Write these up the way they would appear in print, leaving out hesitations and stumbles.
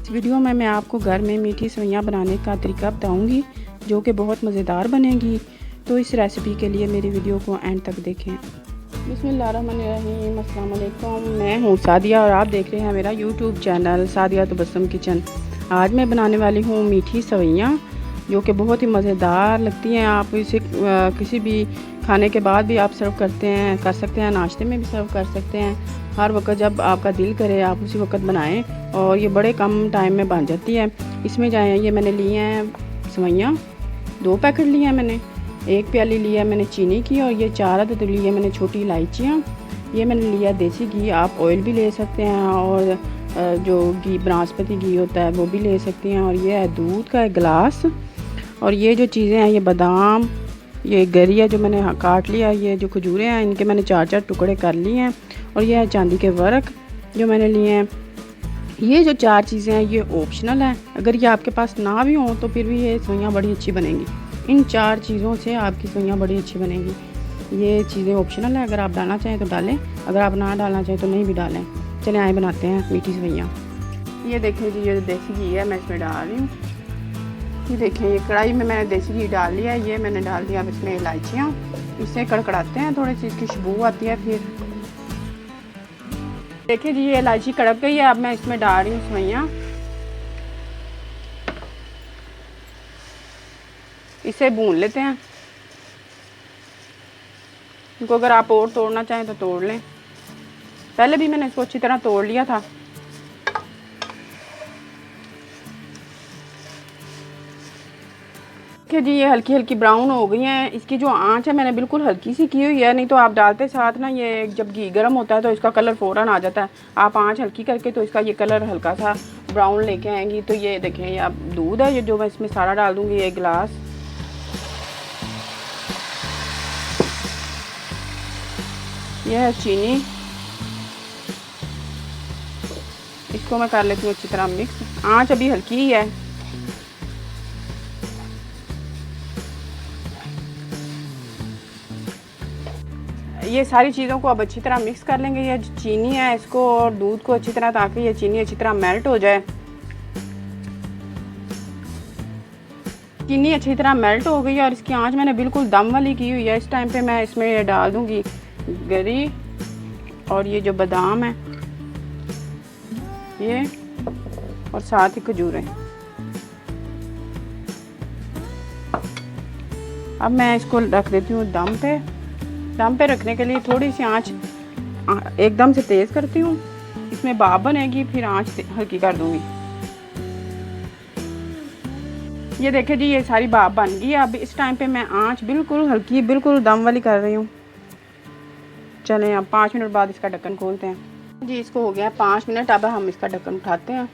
इस वीडियो में मैं आपको घर में मीठी सेवइयाँ बनाने का तरीका बताऊंगी जो कि बहुत मज़ेदार बनेगी। तो इस रेसिपी के लिए मेरी वीडियो को एंड तक देखें। बिस्मिल्लाहिर्रहमानिर्रहीम, अस्सलाम वालेकुम। मैं हूँ सादिया और आप देख रहे हैं मेरा YouTube channel Sadia Tabassum kitchen. आज मैं बनाने वाली हूँ मीठी सेवइयाँ जो कि बहुत ही मज़ेदार लगती हैं। आप इसे किसी भी खाने के बाद भी आप सर्व कर सकते हैं, नाश्ते में भी सर्व कर सकते हैं। हर वक्त जब आपका दिल करे आप उसी वक्त बनाएं और ये बड़े कम टाइम में बन जाती है। इसमें जाए ये मैंने लिए हैं सेवइयाँ, 2 पैकेट लिए हैं मैंने। 1 प्याली लिया मैंने चीनी की और ये 4 अदद लिए मैंने छोटी इलायचियाँ। ये मैंने लिया देसी घी, आप ऑयल भी ले सकते हैं और जो घी बनास्पति घी होता है वो भी ले सकती हैं। और ये है दूध का 1 गिलास। और ये जो चीज़ें हैं ये बादाम, ये गरिया जो मैंने काट लिया, ये जो खजूरें हैं इनके मैंने 4-4 टुकड़े कर लिए हैं। और ये है चांदी के वर्क जो मैंने लिए हैं। ये जो 4 चीज़ें हैं ये ऑप्शनल हैं, अगर ये आपके पास ना भी हों तो फिर भी ये सेवइयाँ बड़ी अच्छी बनेंगी। इन 4 चीज़ों से आपकी सेवइयाँ बड़ी अच्छी बनेंगी। ये चीज़ें ऑप्शनल हैं, अगर आप डालना चाहें तो डालें, अगर आप ना डालना चाहें तो नहीं भी डालें। चलें आए बनाते हैं मीठी सेवइयाँ। ये देखें जी, ये देसी घी है मैं इसमें डाल रही हूँ। ये देखें ये कढ़ाई में मैंने देसी घी डाल लिया है। ये मैंने डाल दिया अब इसमें इलायचियाँ, इससे कड़कड़ाते हैं, थोड़ी सी इसकी खुशबू आती है। फिर देखिए जी ये इलायची कड़क गई है, अब मैं इसमें डाल रही हूँ सेवइयाँ। इसे भून लेते हैं। इनको अगर आप और तोड़ना चाहें तो तोड़ लें, पहले भी मैंने इसको अच्छी तरह तोड़ लिया था। देखिए जी ये हल्की हल्की ब्राउन हो गई हैं। इसकी जो आंच है मैंने बिल्कुल हल्की सी की हुई है, नहीं तो आप डालते साथ ना ये जब घी गर्म होता है तो इसका कलर फ़ौरन आ जाता है। आप आंच हल्की करके तो इसका ये कलर हल्का सा ब्राउन लेके आएंगी। तो ये देखें ये अब दूध है, ये जो मैं इसमें सारा डाल दूँगी 1 गिलास। यह है चीनी, इसको मैं कर लेती हूँ अच्छी तरह मिक्स। आंच अभी हल्की ही है। ये सारी चीज़ों को अब अच्छी तरह मिक्स कर लेंगे। ये चीनी है इसको और दूध को अच्छी तरह, ताकि ये चीनी अच्छी तरह मेल्ट हो जाए। चीनी अच्छी तरह मेल्ट हो गई है और इसकी आंच मैंने बिल्कुल दम वाली की हुई है। इस टाइम पे मैं इसमें डाल दूंगी गरी और ये जो बादाम है ये, और साथ ही खजूरें। अब मैं इसको रख देती हूँ दम पे। दम पे रखने के लिए थोड़ी सी आंच एकदम से तेज़ करती हूँ, इसमें भाप बनेगी, फिर आंच हल्की कर दूँगी। ये देखिए जी ये सारी भाप बन गई है। अब इस टाइम पे मैं आंच बिल्कुल हल्की, बिल्कुल दम वाली कर रही हूँ। चलें अब 5 मिनट बाद इसका ढक्कन खोलते हैं। जी इसको हो गया 5 मिनट, अब हम इसका ढक्कन उठाते हैं।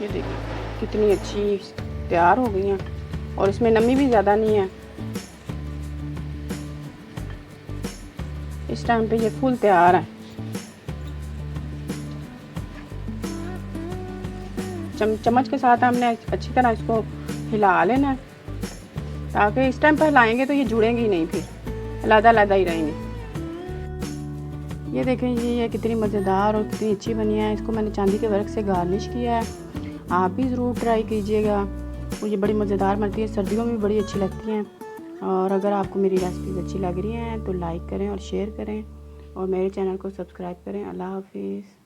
ये देखिए कितनी अच्छी तैयार हो गई हैं और इसमें नमी भी ज़्यादा नहीं है। इस टाइम पे ये फुल तैयार है। चम्मच के साथ हमने अच्छी तरह इसको हिला लेना है, ताकि इस टाइम पर हिलाएंगे तो ये जुड़ेंगे ही नहीं, फिर अलग-अलग ही रहेंगे। ये देखें ये कितनी मज़ेदार और कितनी अच्छी बनी है। इसको मैंने चांदी के वर्क से गार्निश किया है। आप भी ज़रूर ट्राई कीजिएगा, और ये बड़ी मज़ेदार बनती है, सर्दियों में भी बड़ी अच्छी लगती हैं। और अगर आपको मेरी रेसिपीज़ अच्छी लग रही हैं तो लाइक करें और शेयर करें और मेरे चैनल को सब्सक्राइब करें। अल्लाह हाफिज़।